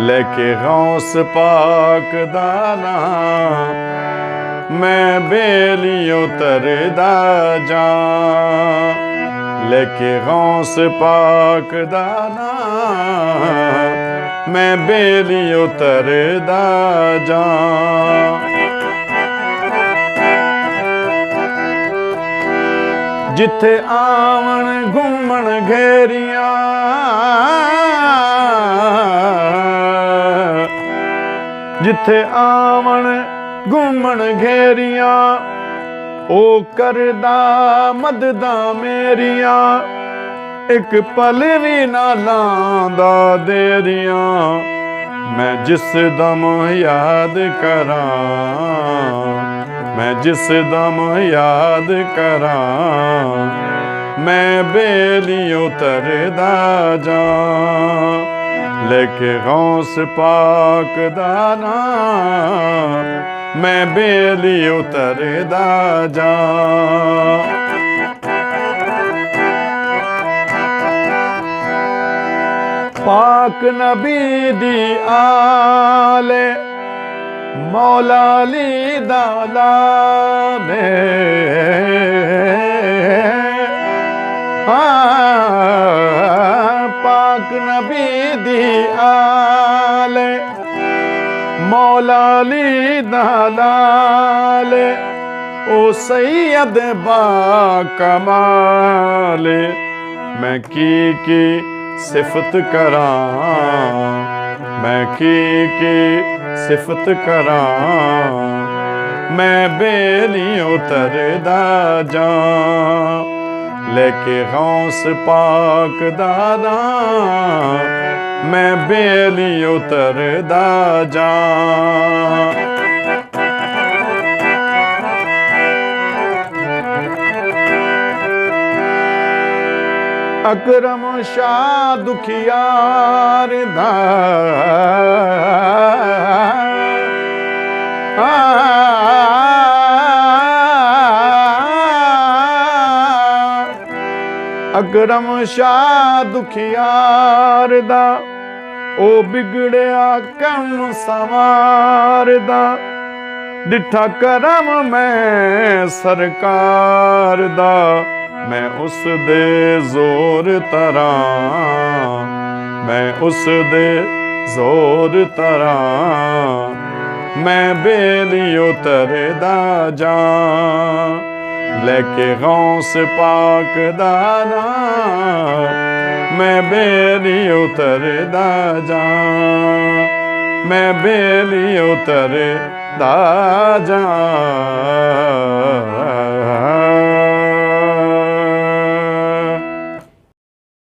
लेके गौस पाक दाना मैं बेलियों तरदा जा, लेके गौस पाक दाना मैं बेलियों तरदा जा। जिथे आवन घूमन घेरिया जिथे आवन घूमन घेरिया ओ करदा मददा मेरिया एक पल भी ना लांदा देरिया। मैं जिस दम याद करा मैं जिस दम याद करा मैं बेलियों तरदा जा, लेके गौस पाक दाना मैं बेलियों तरदा जा। पाक नबी दी आले मौला अली दाला पाक नबी दी आले मौला अली दालाले ओ सैयद बा कमाले। मैं की सिफत करा मैं की सिफत करा मैं बेलियों तरदा जा, लेके गौस पाक दादा मैं बेलियों तरदा जा। अकरम शाह दुखियार दा अकरम शाह दुखियार दा ओ बिगड़िया कम सवार दा। डिठा करम मैं सरकार दा मैं उस दे जोर तरा मैं उस दे जोर तरा मैं बेलियों तरदा जा, लेके गौस पाक दाना मैं बेलियों तरदा जा मैं बेलियों तरदा जा।